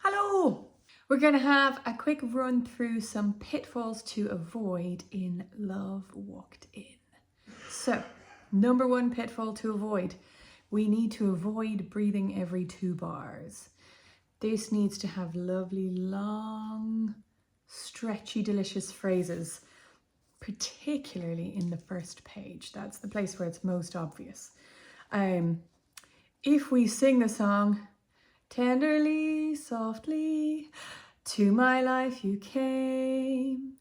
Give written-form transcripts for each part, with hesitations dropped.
Hello! We're going to have a quick run through some pitfalls to avoid in Love Walked In. So, number one pitfall to avoid. We need to avoid breathing every 2 bars. This needs to have lovely, long, stretchy, delicious phrases, particularly in the first page. That's the place where it's most obvious. If we sing the song, tenderly, softly, to my life you came.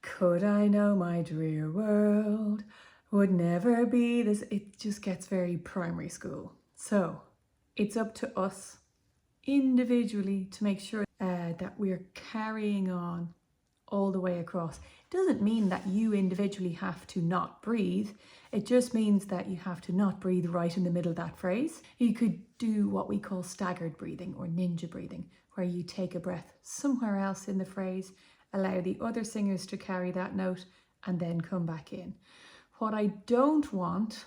Could I know my drear world would never be this? It just gets very primary school. So it's up to us individually to make sure that we're carrying on all the way across. It doesn't mean that you individually have to not breathe. It just means that you have to not breathe right in the middle of that phrase. You could do what we call staggered breathing or ninja breathing, where you take a breath somewhere else in the phrase, allow the other singers to carry that note, and then come back in. What I don't want,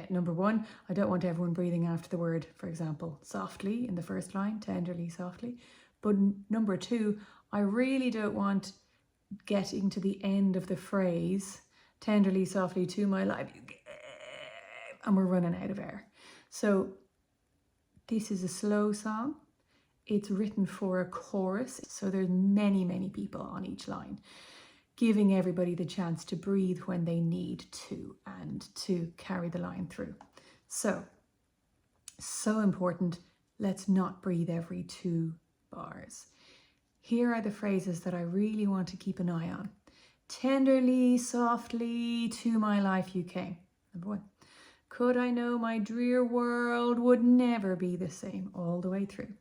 number one, I don't want everyone breathing after the word, for example, softly in the first line, tenderly, softly. But number two, I really don't want getting to the end of the phrase, tenderly, softly, to my life, and we're running out of air. So this is a slow song. It's written for a chorus, so there's many, many people on each line, giving everybody the chance to breathe when they need to and to carry the line through. So important. Let's not breathe every 2 bars. Here are the phrases that I really want to keep an eye on. Tenderly, softly, to my life you came. Number 1. Could I know my drear world would never be the same, all the way through.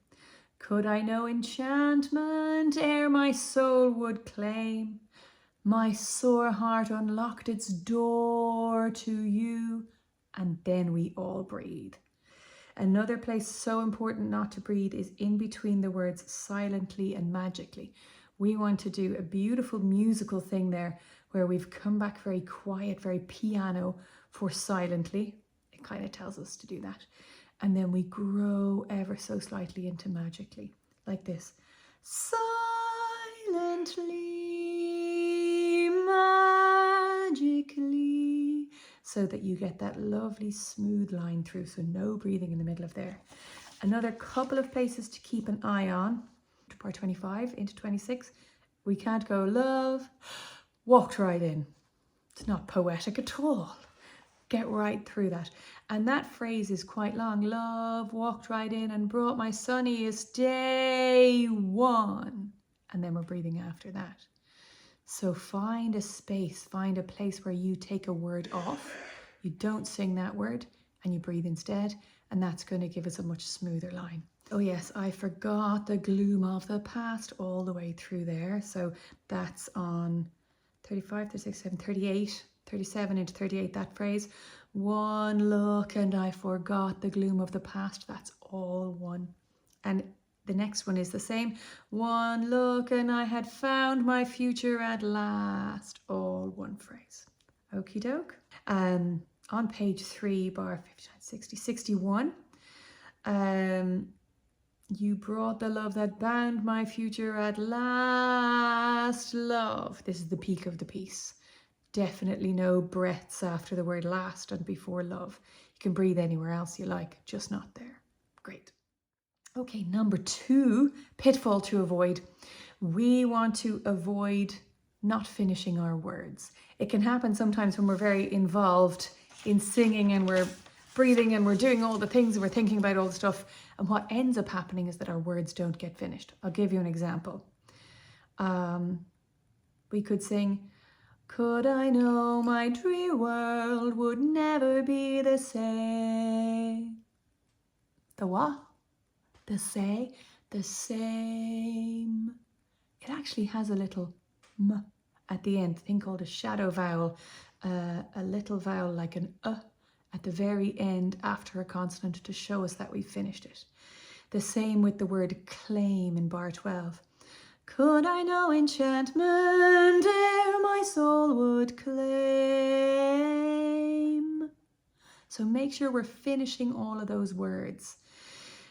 Could I know enchantment ere my soul would claim. My sore heart unlocked its door to you, and then we all breathe. Another place so important not to breathe is in between the words silently and magically. We want to do a beautiful musical thing there where we've come back very quiet, very piano for silently. It kind of tells us to do that. And then we grow ever so slightly into magically, like this. Silently, magically. So that you get that lovely smooth line through, so no breathing in the middle of there. Another couple of places to keep an eye on, part 25 into 26, we can't go love, walked right in. It's not poetic at all. Get right through that. And that phrase is quite long. Love walked right in and brought my sunniest day one. And then we're breathing after that. So find a space, find a place where you take a word off, you don't sing that word, and you breathe instead, and that's going to give us a much smoother line. Oh yes, I forgot the gloom of the past all the way through there. So that's on 35, 36, 37, 38, 37 into 38, that phrase. One look and I forgot the gloom of the past. That's all one. And the next one is the same. One look and I had found my future at last. All one phrase. Okie doke. On page 3, bar 59, 60, 61. You brought the love that bound my future at last. Love. This is the peak of the piece. Definitely no breaths after the word last and before love. You can breathe anywhere else you like, just not there. Great. Okay, number 2, pitfall to avoid. We want to avoid not finishing our words. It can happen sometimes when we're very involved in singing and we're breathing and we're doing all the things and we're thinking about all the stuff. And what ends up happening is that our words don't get finished. I'll give you an example. We could sing, could I know my drear world would never be the same. The what? The say, the same. It actually has a little m at the end, a thing called a shadow vowel, a little vowel like an at the very end after a consonant to show us that we've finished it. The same with the word claim in bar 12. Could I know enchantment ere my soul would claim. So make sure we're finishing all of those words.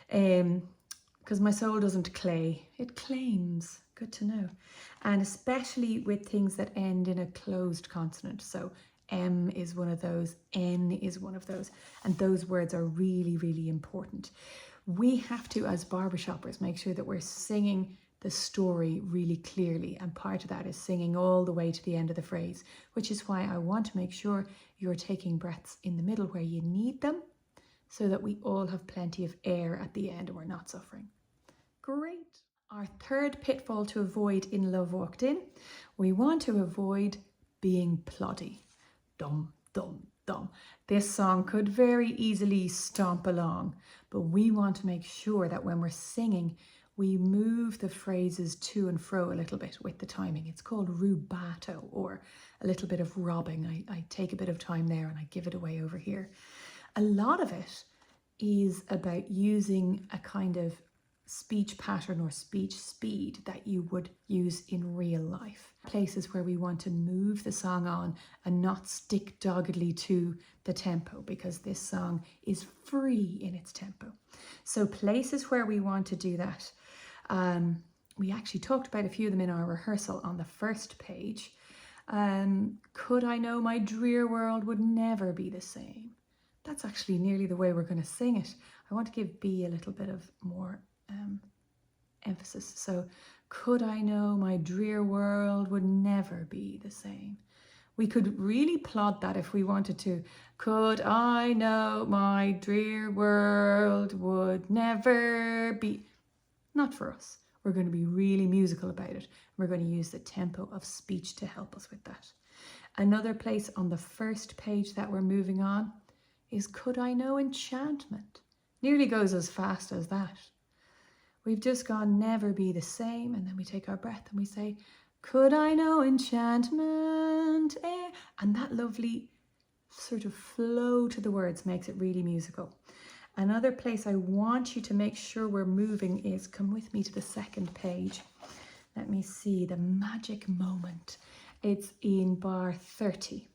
Because because my soul doesn't clay, it claims. Good to know. And especially with things that end in a closed consonant. So M is one of those, N is one of those, and those words are really, really important. We have to, as barbershoppers, make sure that we're singing the story really clearly, and part of that is singing all the way to the end of the phrase, which is why I want to make sure you're taking breaths in the middle where you need them, so that we all have plenty of air at the end and we're not suffering. Great. Our third pitfall to avoid in Love Walked In, we want to avoid being ploddy. Dum, dum, dum. This song could very easily stomp along, but we want to make sure that when we're singing, we move the phrases to and fro a little bit with the timing. It's called rubato, or a little bit of robbing. I take a bit of time there and I give it away over here. A lot of it is about using a kind of speech pattern or speech speed that you would use in real life. Places where we want to move the song on and not stick doggedly to the tempo, because this song is free in its tempo. So places where we want to do that, we actually talked about a few of them in our rehearsal on the first page. Could I know my drear world would never be the same? That's actually nearly the way we're going to sing it. I want to give B a little bit of more emphasis. So, could I know my drear world would never be the same? We could really plod that if we wanted to. Could I know my drear world would never be... Not for us. We're going to be really musical about it. We're going to use the tempo of speech to help us with that. Another place on the first page that we're moving on is could I know enchantment? Nearly goes as fast as that. We've just gone never be the same, and then we take our breath and we say, could I know enchantment? And that lovely sort of flow to the words makes it really musical. Another place I want you to make sure we're moving is, come with me to the second page. Let me see, the magic moment. It's in bar 30.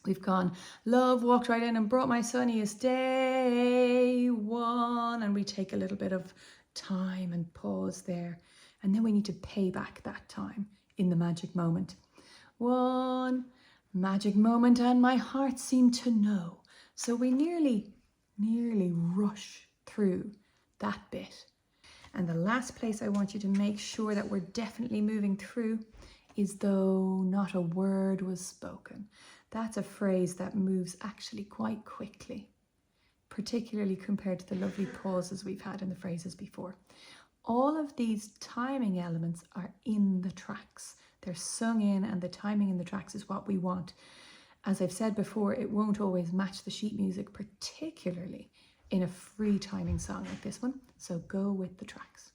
We've gone, love walked right in and brought my sunniest day one. And we take a little bit of time and pause there. And then we need to pay back that time in the magic moment. One magic moment and my heart seemed to know. So we nearly rush through that bit. And the last place I want you to make sure that we're definitely moving through is though not a word was spoken. That's a phrase that moves actually quite quickly, particularly compared to the lovely pauses we've had in the phrases before. All of these timing elements are in the tracks. They're sung in, and the timing in the tracks is what we want. As I've said before, it won't always match the sheet music, particularly in a free timing song like this one. So go with the tracks.